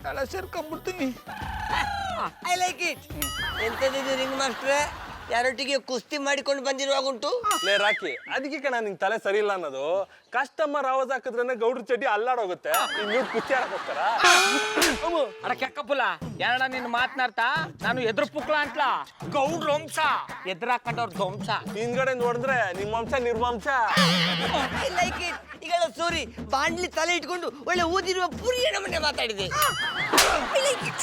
ತಲೆ ಸೇರ್ಕೊಂಡ್ಬಿಡ್ತೀನಿ. I like it. ಎಂತದಿದು ರಿಂಗ್ ಮಾಸ್ಟ್ರೆ, ಯಾರೊಟ್ಟಿಗೆ ಕುಸ್ತಿ ಮಾಡಿಕೊಂಡು ಬಂದಿರುವಾಗುಂಟು. ಲೇ ರಾಕಿ, ಅದಕ್ಕೆ ಕಣ ನಿಂಗೆ ತಲೆ ಸರಿ ಇಲ್ಲ ಅನ್ನೋದು. ಕಸ್ಟಮರ್ ಆವಾಜ್ ಹಾಕಿದ್ರೆ ಗೌಡ್ರ ಚಡ್ಡಿ ಅಲ್ಲಾಡೋಗುತ್ತೆ. ನೀವು ಕುಸ್ತಿ ಆಡಕ್ ಹೋಗ್ತಾರ? ಅಡ ಕೆಕ್ಕಪ್ಪುಲ ಯಾರಣ್ಣ ನಿನ್ನ ಮಾತನಾಡ್ತಾ? ನಾನು ಎದುರು ಪುಕ್ಳ ಅಂತಲ ಗೌಡ್ರ ವಂಶ ಎದುರು ಹಾಕೊಂಡವ್ರ ಧ್ವಂಸ. ಹಿಂದ್ಗಡೆ ನೋಡಿದ್ರೆ ನಿಮ್ಮ ವಂಶ ನಿರ್ವಂಶ. I like it. ಈಗ ಸೋರಿ ಬಾಂಡ್ಲಿ ತಲೆ ಇಟ್ಕೊಂಡು ಒಳ್ಳೆ ಊದಿರುವ ಪುರಿ ನಮ್ಮನೆ ಮಾತಾಡಿದೆ.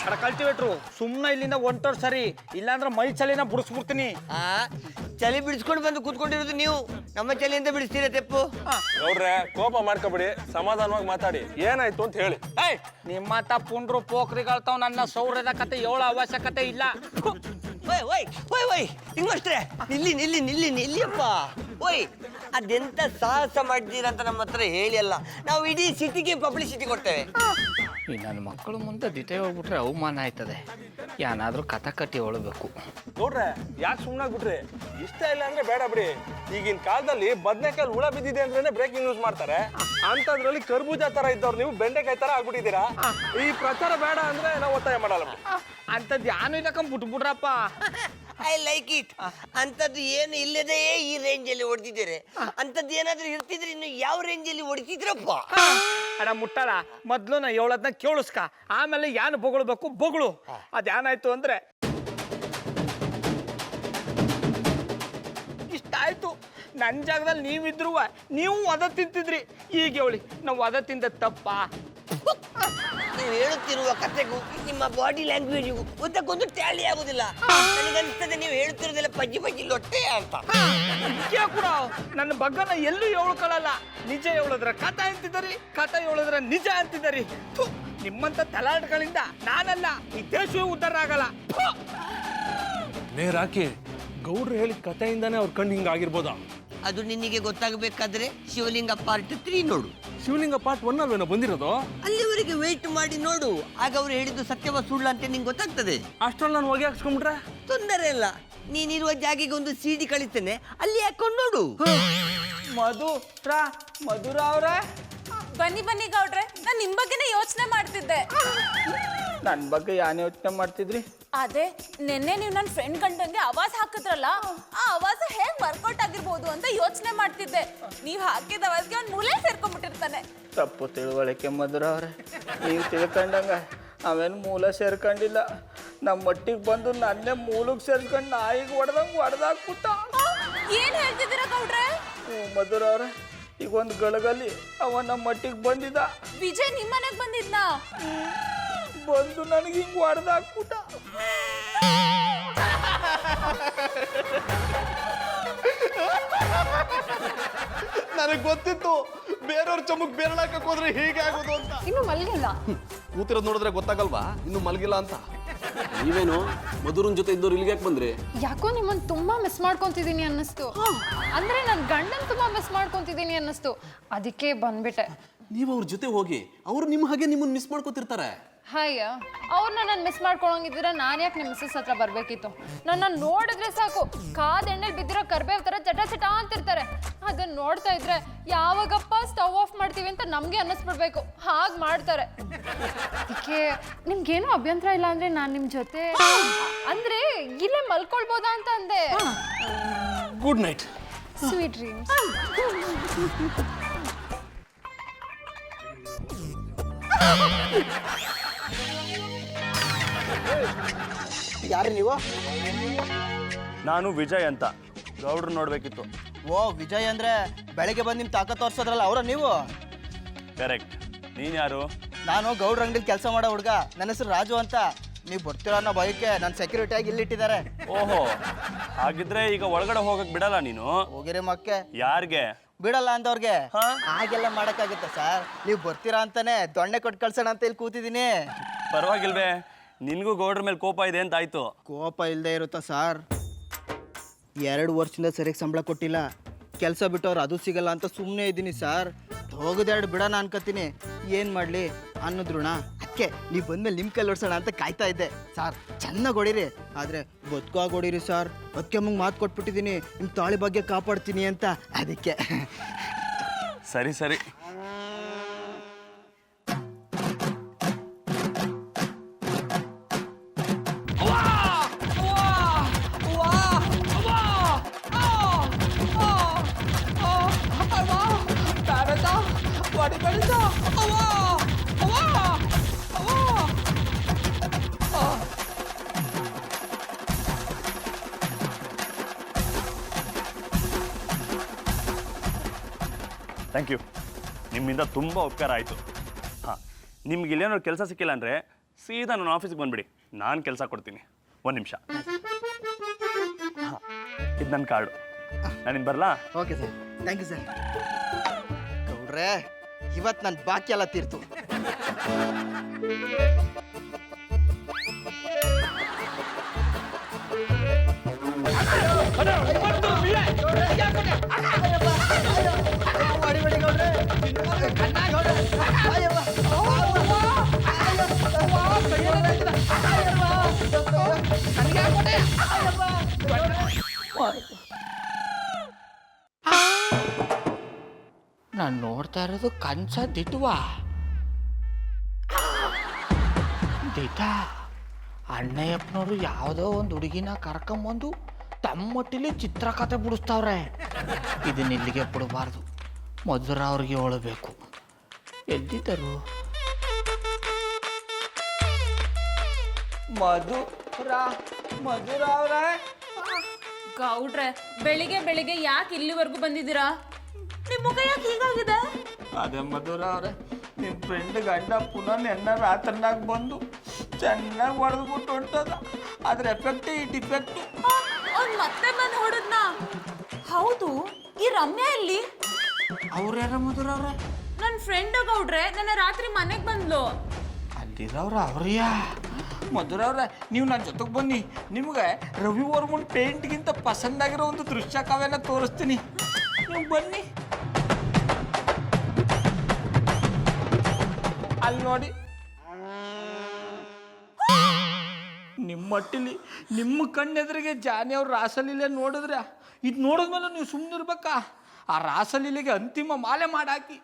ಅಡ ಕಲ್ಟಿವೇಟ್ರು ಸುಮ್ಮನೆ ಇಲ್ಲಿಂದ ಹೊಂಟೋರ್ ಸರಿ, ಇಲ್ಲಾಂದ್ರೆ ಮೈ ಚಳಿನ ಬಿಡಿಸ್ಬಿಡ್ತೀನಿ. ಚಳಿ ಬಿಡಿಸ್ಕೊಂಡು ಬಂದು ಕೂತ್ಕೊಂಡಿರೋದು ನೀವು, ನಮ್ಮ ಚಳಿಯಿಂದ ಬಿಡಿಸ್ತೀರ ತೆಪ್ಪು. ಗೌಡ್ರೆ ಕೋಪ ಮಾಡ್ಕೊಬಿಡಿ, ಸಮಾಧಾನವಾಗಿ ಮಾತಾಡಿ. ಏನಾಯ್ತು ಅಂತ ಹೇಳಿ. ನಿಮ್ಮ ಪುಂಡ್ರು ಪೋಖ್ರಿಗಳ್ತಾವ್, ನನ್ನ ಸೌರ್ಯದ ಕತೆ ಹೇಳೋ ಅವಶ್ಯಕತೆ ಇಲ್ಲ. ಓಯ್ ಓಯ್ ಓಯ್ ಓಯ್ ನಿಮ್ಮಷ್ಟ್ರೆ ನಿಲ್ಲಿ ನಿಲ್ಲಿ ನಿಲ್ಲಿ ನಿಲ್ಲಿಯಪ್ಪ. ಓಯ್ ಅದೆಂತ ಸಾಹಸ ಮಾಡಿದ್ದೀರಂತ ನಮ್ಮ ಹತ್ರ ಹೇಳಿ ಅಲ್ಲ, ನಾವು ಇಡೀ ಸಿಟಿಗೆ ಪಬ್ಲಿಸಿಟಿ ಕೊಡ್ತೇವೆ. ಈ ನನ್ನ ಮಕ್ಕಳು ಮುಂದೆ ದಿಟೆ ಹೋಗ್ಬಿಟ್ರೆ ಅವಮಾನ ಆಯ್ತದೆ. ಏನಾದ್ರೂ ಕಥ ಕಟ್ಟಿ ಹೊಳಬೇಕು. ಗೌಡ್ರೆ ಯಾಕೆ ಸುಮ್ಮನಾಗ್ಬಿಟ್ರಿ? ಇಷ್ಟ ಇಲ್ಲ ಅಂದ್ರೆ ಬೇಡ ಬಿಡಿ. ಈಗಿನ ಕಾಲದಲ್ಲಿ ಬದನೆಕಾಯಿ ಹುಳ ಬಿದ್ದಿದೆ ಅಂದ್ರೆ ಬ್ರೇಕಿಂಗ್ ನ್ಯೂಸ್ ಮಾಡ್ತಾರೆ. ಅಂತದ್ರಲ್ಲಿ ಕರ್ಬೂಜ ತರ ಇದ್ದವ್ರು ನೀವು ಬೆಂಡೆಕಾಯಿ ತರ ಆಗ್ಬಿಟ್ಟಿದ್ದೀರಾ. ಈ ಪ್ರಚಾರ ಬೇಡ ಅಂದ್ರೆ ನಾವು ಒತ್ತಾಯ ಮಾಡಲ್ಲ. ಅಂತದ್ ಯಾನು ಇಲ್ಲಕಂಬ ಬಿಟ್ಬಿಡ್ರಪ್ಪ. I like it. ಅಂತದ್ದು ಏನು ಇಲ್ಲದೆ ಈ ರೇಂಜ್ ಅಲ್ಲಿ ಹೊಡೆದಿದ್ದೀರಿ. ಅಂತದ್ದು ಏನಾದ್ರೂ ಇರ್ತಿದ್ರೆ ಇನ್ನು ಯಾವ ರೇಂಜ್ ಅಲ್ಲಿ ಹೊಡಿತಿದ್ರಪ್ಪ. ಅಡ ಮುಟ್ಟಾಳ, ಮೊದ್ಲು ನಾ ಹೇಳೋದನ್ನ ಕೇಳಿಸ್ಕ, ಆಮೇಲೆ ಯಾನು ಬೊಗಳ್ಬೇಕು ಬೊಗಳು. ಅದೇನಾಯ್ತು ಅಂದ್ರೆ ಇಷ್ಟ ಆಯ್ತು. ನನ್ನ ಜಾಗದಲ್ಲಿ ನೀವಿದ್ರು ನೀವು ಒದ ತಿಂತಿದ್ರಿ. ಈಗ ಹೇಳಿ, ನಾವು ಒದ ತಿಂದ ತಪ್ಪ? ನೀವು ಹೇಳುತ್ತಿರುವ ಕಥೆಗೂ ನಿಮ್ಮ ಬಾಡಿ ಲ್ಯಾಂಗ್ವೇಜ್ಗೂ ಒಂದಕ್ಕೊಂದು ಟ್ಯಾಲಿ ಆಗುದಿಲ್ಲ. ನನಗನ್ಸ್ತದೆ ನೀವು ಹೇಳುತ್ತಿರೋದೆಲ್ಲ ಪಜ್ಜಿ ಪಜ್ಜಿ ಲೊಟ್ಟೆ ಅಂತ. ಕೂಡ ನನ್ನ ಬಗ್ಗನ ಎಲ್ಲೂ ಹೇಳ್ಕೊಳ್ಳಲ್ಲ. ನಿಜ ಹೇಳಿದ್ರ ಕಥೆ ಅಂತಿದ್ದರಿ, ಕಥೆ ಹೇಳಿದ್ರ ನಿಜ ಅಂತಿದ್ದರಿ. ನಿಮ್ಮಂತ ತಲಾಟಗಳಿಂದ ನಾನಲ್ಲ, ಈ ದೇಶವೇ ಉದ್ಧಾರ ಆಗಲ್ಲ. ಲೇ ರಾಕಿ, ಗೌಡ್ರು ಹೇಳಿದ ಕಥೆಯಿಂದಾನೇ ಅವ್ರ ಕಣ್ಣು ಹಿಂಗಾಗಿರ್ಬೋದಾ? ಅದು ನಿನಗೆ ಗೊತ್ತಾಗಬೇಕಾದ್ರೆ ಶಿವಲಿಂಗ ಪಾರ್ಟ್ 3 ನೋಡು. ಶಿವಲಿಂಗ ಪಾರ್ಟ್ 1 ಅಲ್ವೇನೋ ಬಂದಿರೋದು? ಅಲ್ಲಿವರೆಗೆ ವೆಯ್ಟ್ ಮಾಡಿ ನೋಡು, ಆಗ ಅವ್ರು ಹೇಳಿದ್ದು ಸತ್ಯವ ಸುಳ್ಳು ಅಂತ ನಿಂಗೆ ಗೊತ್ತಾಗ್ತದೆ. ಅಷ್ಟ್ರಲ್ಲಿ ನಾನು ಹೊಗೆ ಹಾಕ್ಸ್ಕೊಂಡ್ಬಿಟ್ರೆ ತೊಂದರೆ ಇಲ್ಲ, ನೀನಿರುವ ಜಾಗಿಗೆ ಒಂದು CD ಕಳಿಸ್ತೇನೆ, ಅಲ್ಲಿ ಹಾಕೊಂಡು ನೋಡು. ಮಧುರ ಅವ್ರೆ, ಬನ್ನಿ ಬನ್ನಿ ಗೌಡ್ರೆ, ನಾನು ನಿಮ್ ಬಗ್ಗೆನೇ ಯೋಚನೆ ಮಾಡ್ತಿದ್ದೆ. ನನ್ನ ಬಗ್ಗೆ ಯಾನ್ ಯೋಚನೆ ಮಾಡ್ತಿದ್ರಿ? ಅದೇ ನಿನ್ನೆ ನೀವು ನನ್ನ ಫ್ರೆಂಡ್ ಕಂಡಂಗೆ ಆವಾಜ್ ಹಾಕಿದ್ರಲ್ಲ, ಆ ಆವಾಜ ಹೇಗ್ ವರ್ಕೌಟ್ ಆಗಿರ್ಬೋದು ಅಂತ ಯೋಚನೆ ಮಾಡ್ತಿದ್ದೆ. ನೀವ್ ಹಾಕಿದ ಆವಾಜ್ಗೆ ಅವ್ನು ಮೂಲೆ ಸೇರ್ಕೊಂಡ್ಬಿಟ್ಟಿರ್ತಾನೆ. ತಪ್ಪು ತಿಳುವಳಿಕೆ ಮಧುರ ಅವ್ರೆ. ನೀವು ತಿಳ್ಕೊಂಡಂಗ ಅವೇನು ಮೂಲ ಸೇರ್ಕೊಂಡಿಲ್ಲ. ನಮ್ಮ ಮಟ್ಟಿಗೆ ಬಂದು ನನ್ನೇ ಮೂಲಕ್ಕೆ ಸೇರ್ಸ್ಕೊಂಡು ನಾಯಿಗೆ ಹೊಡೆದಾಕ್ಬಿಟ್ಟ. ಏನ್ ಹೇಳ್ತಿದ್ದೀರಾ ಗೌಡ್ರೆ? ಮಧುರ ಅವ್ರೆ, ಈಗ ಒಂದು ಗಳಗಲ್ಲಿ ಅವ ನಮ್ಮ ಮಟ್ಟಿಗೆ ಬಂದಿದ್ದ. ವಿಜಯ್ ನಿಮ್ಮನೆಗ್ ಬಂದಿದ್ನ? ಬಂದು ನನಗೆ ಹಿಂಗೆ ಹೊಡೆದಾಕ್ಬಿಟ್ಟ. ನನಗೆ ಗೊತ್ತಿತ್ತು ಬೇರೆಯವ್ರ ಚಮಕ್ ಬೇರಳಾಕಕ್ಕೆ ಹೋದ್ರೆ ಹೀಗೆ ಆಗೋದು ಅಂತ. ಇನ್ನು ಮಲ್ಗಿಲ್ಲ. ಕೂತಿರೋದು ನೋಡಿದ್ರೆ ಗೊತ್ತಾಗಲ್ವಾ ಇನ್ನು ಮಲಗಿಲ್ಲ ಅಂತ? ನೀವೇನು ಮಧುರನ್ ಜೊತೆ ಇದ್ದವ್ರು ಇಲ್ಲಿಗೆ ಯಾಕೆ ಬಂದ್ರಿ? ಯಾಕೋ ನಿಮ್ಮನ್ನ ತುಂಬಾ ಮಿಸ್ ಮಾಡ್ಕೊಂತಿದ್ದೀನಿ ಅನ್ನಿಸ್ತು. ಅಂದ್ರೆ ನನ್ನ ಗಂಡನ್ ತುಂಬಾ ಮಿಸ್ ಮಾಡ್ಕೊಂತಿದ್ದೀನಿ ಅನ್ನಿಸ್ತು, ಅದಕ್ಕೆ ಬಂದ್ಬಿಟ್ಟೆ. ನೀವು ಅವ್ರ ಜೊತೆ ಹೋಗಿ, ಅವರು ನಿಮ್ಮ ಹಾಗೆ ನಿಮ್ಮನ್ನ ಮಿಸ್ ಮಾಡ್ಕೋತಿರ್ತಾರೆ. ಹಾಯ, ಅವ್ರನ್ನ ನಾನು ಮಿಸ್ ಮಾಡ್ಕೊಳಂಗಿದ್ರೆ ನಾನು ಯಾಕೆ ನಿಮ್ಮ ಮಿಸ್ಸಸ್ ಹತ್ರ ಬರಬೇಕಿತ್ತು? ನನ್ನ ನೋಡಿದ್ರೆ ಸಾಕು ಕಾದ ಎಣ್ಣೆಲಿ ಬಿದ್ದಿರೋ ಕರ್ಬೇವ್ ಥರ ಚಟ ಚಟ ಅಂತಿರ್ತಾರೆ. ಅದನ್ನ ನೋಡ್ತಾ ಇದ್ರೆ ಯಾವಾಗಪ್ಪ ಸ್ಟವ್ ಆಫ್ ಮಾಡ್ತೀವಿ ಅಂತ ನಮಗೆ ಅನ್ನಿಸ್ಬಿಡ್ಬೇಕು, ಹಾಗೆ ಮಾಡ್ತಾರೆ. ಅದಕ್ಕೆ ನಿಮ್ಗೇನು ಅಭ್ಯಂತರ ಇಲ್ಲ ಅಂದ್ರೆ ನಾನು ನಿಮ್ಮ ಜೊತೆ ಅಂದ್ರೆ ಇಲ್ಲೇ ಮಲ್ಕೊಳ್ಬೋದಾ ಅಂತ ಅಂದೆ. Good night, sweet dreams. ಯಾರು ನೀವು? ನಾನು ವಿಜಯ್ ಅಂತ, ಗೌಡ್ರು ನೋಡ್ಬೇಕಿತ್ತು. ಓ ವಿಜಯ್ ಅಂದ್ರೆ ಬೆಳಗ್ಗೆ ಬಂದು ನಿಮ್ಮ ತಾಕತ್ ತೋರ್ಸೋದ್ರಲ್ಲ, ಅವರ ನೀವು? ಕರೆಕ್ಟ್. ನೀನು ಯಾರು? ನಾನು ಗೌಡ್ರ ಅಂಗಡಿಲಿ ಕೆಲಸ ಮಾಡೋ ಹುಡುಗ, ನನ್ನ ಹೆಸರು ರಾಜು ಅಂತ. ನೀವು ಬರ್ತೀರ ಅನ್ನೋ ಭಯಕ್ಕೆ ನಾನು ಸೆಕ್ಯೂರಿಟಿ ಆಗಿ ಇಲ್ಲಿಟ್ಟಿದ್ದಾರೆ. ಓಹೋ, ಹಾಗಿದ್ರೆ ಈಗ ಒಳಗಡೆ ಹೋಗಕ್ ಬಿಡಲ್ಲ ನೀನು? ಹೋಗಿರಿ ಮಕ್ಕೆ. ಯಾರಿಗೆ ಬಿಡಲ್ಲ ಅಂದವ್ರಿಗೆ? ಹಾಗೆಲ್ಲ ಮಾಡಕ್ಕಾಗುತ್ತೆ ಸರ್? ನೀವು ಬರ್ತೀರಾ ಅಂತಾನೆ ದೊಣ್ಣೆ ಕೊಟ್ಟು ಕಳ್ಸೋಣ ಅಂತ ಇಲ್ಲಿ ಕೂತಿದ್ದೀನಿ. ಪರವಾಗಿಲ್ವೇ, ನಿನ್ಗೂ ಗೌಡ್ರ ಮೇಲೆ ಕೋಪ ಇದೆ ಅಂತ ಆಯ್ತು. ಕೋಪ ಇಲ್ಲದೆ ಇರುತ್ತಾ ಸರ್? 2 ವರ್ಷದಿಂದ ಸರಿಯಾಗಿ ಸಂಬಳ ಕೊಟ್ಟಿಲ್ಲ, ಕೆಲಸ ಬಿಟ್ಟವ್ರು ಅದು ಸಿಗಲ್ಲ ಅಂತ ಸುಮ್ಮನೆ ಇದ್ದೀನಿ ಸರ್. ಹೋಗೋದೆರಡು ಬಿಡೋಣ ಅನ್ಕೋತೀನಿ, ಏನು ಮಾಡಲಿ ಅನ್ನೋದ್ರುಣ. ಅದಕ್ಕೆ ನೀವು ಬಂದ್ಮೇಲೆ ನಿಮ್ಮ ಕೈ ಹೊಡ್ಸೋಣ ಅಂತ ಕಾಯ್ತಾ ಇದ್ದೆ ಸರ್. ಚೆನ್ನಾಗಿ ಹೊಡೀರಿ, ಆದರೆ ಬದುಕಾಗಿ ಹೊಡೀರಿ ಸರ್. ಅದಕ್ಕೆ ಅಮ್ಮಂಗೆ ಮಾತು ಕೊಟ್ಬಿಟ್ಟಿದ್ದೀನಿ, ನಿಮ್ಮ ತಾಳಿ ಬಗ್ಗೆ ಕಾಪಾಡ್ತೀನಿ ಅಂತ. ಅದಕ್ಕೆ ಸರಿ ಸರಿ. ಥ್ಯಾಂಕ್ ಯು, ನಿಮ್ಮಿಂದ ತುಂಬ ಉಪಕಾರ ಆಯಿತು. ಹಾಂ, ನಿಮ್ಗೆ ಇಲ್ಲೇನಾದ್ರು ಕೆಲಸ ಸಿಕ್ಕಿಲ್ಲ ಅಂದರೆ ಸೀದಾ ನನ್ನ ಆಫೀಸ್ಗೆ ಬಂದುಬಿಡಿ, ನಾನು ಕೆಲಸ ಕೊಡ್ತೀನಿ. ಒಂದು ನಿಮಿಷ. ಹಾಂ, ಇದು ನನ್ನ ಕಾರ್ಡು, ನಾನಿನ್ನು ಬರಲಾ? Okay sir, thank you sir. ಗೌಡ್ರೆ, ಇವತ್ತು ನನ್ನ ಬಾಕಿ ಎಲ್ಲ ತೀರ್ತು. ನಾನು ನೋಡ್ತಾ ಇರೋದು ಕನ್ಸ ದಿಟ್ವಾ ದಿಟ. ಅಣ್ಣಯ್ಯಪ್ಪನವರು ಯಾವುದೋ ಒಂದು ಹುಡುಗಿನ ಕರ್ಕೊಂಬಂದು ತಮ್ಮ ಮಟ್ಟಿಲಿ ಚಿತ್ರಕಥೆ ಬಿಡಿಸ್ತಾವ್ರೆ. ಇದನ್ನ ಇಲ್ಲಿಗೆ ಬಿಡಬಾರ್ದು, ಮಧುರ ಅವ್ರಿಗೆ ಹೇಳಬೇಕು. ಎಲ್ಲಿದ್ದರು ಮಧುರ ಅವ್ರೆ? ಗೌಡ್ರೆ, ಬೆಳಿಗ್ಗೆ ಬೆಳಿಗ್ಗೆ ಯಾಕೆ ಇಲ್ಲಿವರೆಗೂ ಬಂದಿದ್ದೀರಾ? ನಿಮ್ಮ ಮುಖ ಯಾಕೆ ಹೀಗಾಗಿದೆ? ಅದೇ ಮಧುರ ಅವ್ರೆ, ನಿಮ್ಮ ಫ್ರೆಂಡ್ ಗಂಡ ಪುನಃ ನೆನ್ನ ರಾತ್ರಿನಾಗ ಬಂದು ಚೆನ್ನಾಗಿ ಹೊಡೆದ್ಬಿಟ್ಟು ಹೊಂಟದ. ಅದ್ರ ಎಫೆಕ್ಟ್ ಈ ಡಿಫೆಕ್ಟ್. ಅವ್ನು ಮತ್ತೆ ಬಂದು ಹೊಡೆದ್ನಾ? ಹೌದು, ಈ ರಮ್ಯಾ ಎಲ್ಲಿ? ಅವ್ರ್ಯಾರ ಮಧುರ ಅವ್ರೆ? ನನ್ನ ಫ್ರೆಂಡ್ ಗೌಡ್ರೆ, ನನ್ನ ರಾತ್ರಿ ಮನೆಗೆ ಬಂದ್ಲು. ಅಲ್ಲಿರೋರು ಅವ್ರಿಯಾ? ಮಧುರ ಅವ್ರೆ, ನೀವು ನನ್ನ ಜೊತೆಗೆ ಬನ್ನಿ, ನಿಮ್ಗೆ ರವಿ ವರ್ಮನ್ ಪೇಂಟ್ಗಿಂತ ಪಸಂದಾಗಿರೋ ಒಂದು ದೃಶ್ಯ ಕಾವ್ಯನ ತೋರಿಸ್ತೀನಿ. ನೀವು ಬನ್ನಿ. ಅಲ್ಲಿ ನೋಡಿ, ನಿಮ್ಮ ಮಟ್ಟಿಲಿ ನಿಮ್ಮ ಕಣ್ಣೆದುರಿಗೆ ಜಾನಿ ಅವ್ರ ರಾಸಲೀಲೆ ನೋಡಿದ್ರೆ ಇದು ನೋಡಿದ್ಮೇಲೆ ನೀವು ಸುಮ್ಮನಿರ್ಬೇಕಾ? ಆ ರಾಸಲೀಲೆಗೆ ಅಂತಿಮ ಮಾಲೆ ಮಾಡಾಕಿ.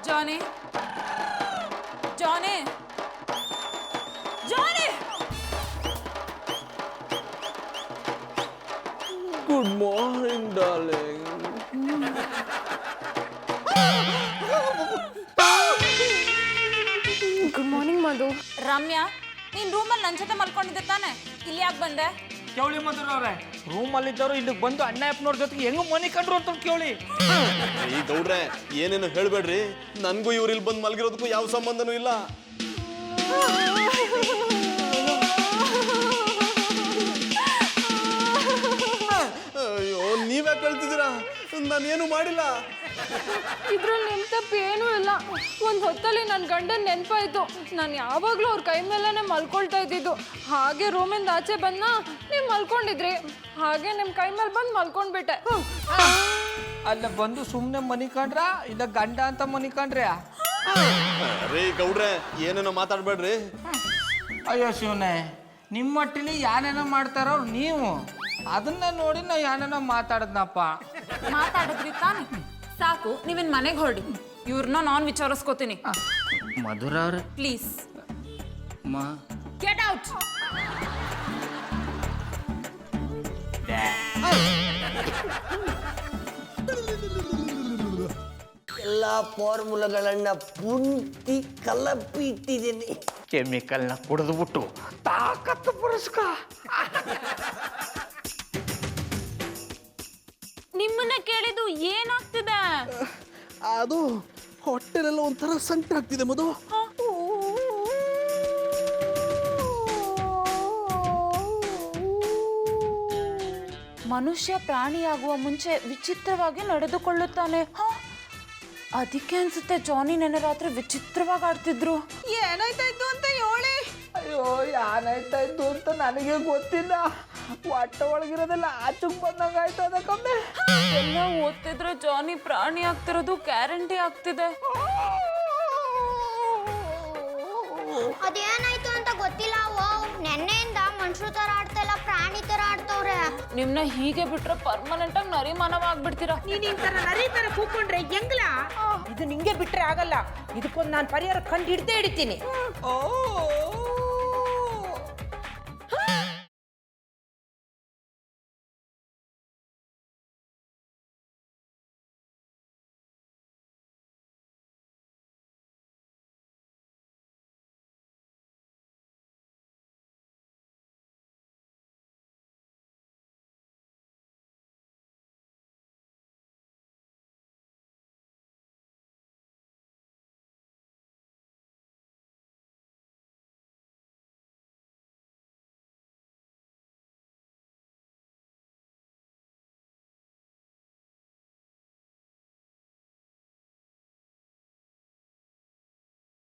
Johnny, Johnny, Johnny! Good morning darling. Good morning Madhu. Ramya, ನೀನ್ ರೂಮಲ್ಲಿ ನನ್ನ ಜೊತೆ ಮಲ್ಕೊಂಡಿದ್ದೆ ತಾನೆ? ಇಲ್ಲಿ ಯಾಕೆ ಬಂದೆ? ಕೇಳಿ ಮಧುರ ಅವ್ರೆ, ರೂಮಲ್ಲಿದ್ದವರು ಇಲ್ಲಿಗೆ ಬಂದು ಅಣ್ಣಯ್ಯಪ್ಪನವ್ರ ಜೊತೆಗೆ ಹೆಂಗ ಮನೆ ಕಂಡ್ರು ಅಂತ ಕೇಳಿ. ಈ ಗೌಡ್ರೆ, ಏನೇನು ಹೇಳ್ಬೇಡ್ರಿ, ನನ್ಗೂ ಇವ್ರು ಇಲ್ಲಿ ಬಂದು ಮಲಗಿರೋದಕ್ಕೂ ಯಾವ ಸಂಬಂಧನೂ ಇಲ್ಲ. ಅಯ್ಯೋ, ನೀವೇ ಕಳ್ತಿದ್ದೀರಾ, ನಾನೇನು ಮಾಡಿಲ್ಲ. ಇದ್ರಲ್ಲಿ ನಿಮ್ ತಪ್ಪು ಏನೂ ಇಲ್ಲ. ಒಂದು ಹೊತ್ತಲ್ಲಿ ನನ್ನ ಗಂಡನ ನೆನಪಾಯ್ತು. ನಾನು ಯಾವಾಗಲೂ ಅವ್ರ ಕೈ ಮೇಲೇ ಮಲ್ಕೊಳ್ತಾ ಇದ್ದಿದ್ದು. ಹಾಗೆ ರೂಮಿಂದ ಆಚೆ ಬಂದ, ನೀವು ಮಲ್ಕೊಂಡಿದ್ರಿ, ಹಾಗೆ ನಿಮ್ಮ ಕೈ ಮೇಲೆ ಬಂದು ಮಲ್ಕೊಂಡ್ಬಿಟ್ಟೆ. ಅಲ್ಲ ಬಂದು ಸುಮ್ಮನೆ ಮನಿ ಕಂಡ್ರ ಇಲ್ಲ ಗಂಡ ಅಂತ ಮನಿ ಕಂಡ್ರೆ? ರೀ ಗೌಡ್ರೆ, ಏನೇನೋ ಮಾತಾಡ್ಬೇಡ್ರಿ. ಅಯ್ಯೋ ಶಿವನೇ, ನಿಮ್ಮ ಮಟ್ಟಿಲಿ ಯಾನೇನೋ ಮಾಡ್ತಾರೋ ನೀವು, ಅದನ್ನ ನೋಡಿ ನಾ ಯಾನೇನೋ ಮಾತಾಡದ್ನಪ್ಪ. ಮಾತಾಡಿದ್ರಿ ತಾನೆ? ಸಾಕು, ನೀವಿನ್ ಮನೆಗೆ ಹೊರಡಿ. ಇವ್ರನ್ನ ನಾನು ವಿಚಾರಿಸ್ಕೋತೀನಿ. ಮಧುರ ಅವ್ರೆ, ಪ್ಲೀಸ್ ಮಾ ಗೆಟ್ ಔಟ್. ಎಲ್ಲ ಫಾರ್ಮುಲಾಗಳನ್ನ ಪೂರ್ತಿ ಕಲಪಿ ಇಟ್ಟಿದ್ದೀನಿ. ಕೆಮಿಕಲ್ನ ಕುಡಿದ್ಬಿಟ್ಟು ತಾಕತ್ತು ಪುರಸ್ಕ. ನಿಮ್ಮನ್ನ ಕೇಳಿದ್ದು ಏನಾಗ್ತಿದೆ? ಅದು ಹೊಟ್ಟೆಲೆಲ್ಲ ಒಂಥರ ಸಂಕಟ ಆಗ್ತಿದೆ ಮಧು. ಮನುಷ್ಯ ಪ್ರಾಣಿಯಾಗುವ ಮುಂಚೆ ವಿಚಿತ್ರವಾಗಿ ನಡೆದುಕೊಳ್ಳುತ್ತಾನೆ. ಅದಕ್ಕೆ ಅನ್ಸುತ್ತೆ ಜಾನಿ ನೆನ್ನೆ ರಾತ್ರಿ ವಿಚಿತ್ರವಾಗಿ ಆಡ್ತಿದ್ರು. ಏನಾಯ್ತಾಯ್ತು ಅಂತ ಹೇಳಿ. ಅಯ್ಯೋ, ಏನಾಯ್ತಾ ಇದ್ದು ಅಂತ ನನಗೆ ಗೊತ್ತಿಲ್ಲ. ಹೊಟ್ಟೆ ಒಳಗಿರೋದೆಲ್ಲ ಆಚೆಗೆ ಬಂದಂಗ ಆಯ್ತದ ಕಮ್ಮಿ. ಎಲ್ಲ ಓದ್ತಿದ್ರೆ ಜಾನಿ ಪ್ರಾಣಿ ಆಗ್ತಿರೋದು ಗ್ಯಾರಂಟಿ ಆಗ್ತಿದೆ. ಅದೇನಾಯ್ತು ಅಂತ ಗೊತ್ತಿಲ್ಲ. ನೆನ್ನೆಯಿಂದ ಮನುಷ್ಯರ ತರ ಆಡ್ತಾ ಪ್ರಾಣಿ ತರ ಆಡ್ತವ್ರೆ. ನಿಮ್ನ ಹೀಗೆ ಬಿಟ್ರೆ ಪರ್ಮನೆಂಟ್ ಆಗಿ ನರಿಮಾನವಾಗ್ಬಿಡ್ತೀರಾ. ನೀನ್ ಈ ತರ ನರಿ ತರ ಕೂಕೊಂಡ್ರೆ ಹೆಂಗ್ಲಾ? ಇದು ನಿಂಗೆ ಬಿಟ್ರೆ ಆಗಲ್ಲ. ಇದಕ್ಕೊಂದು ನಾನು ಪರಿಹಾರ ಕಂಡು ಹಿಡ್ದೇ ಹಿಡಿತೀನಿ. ಓ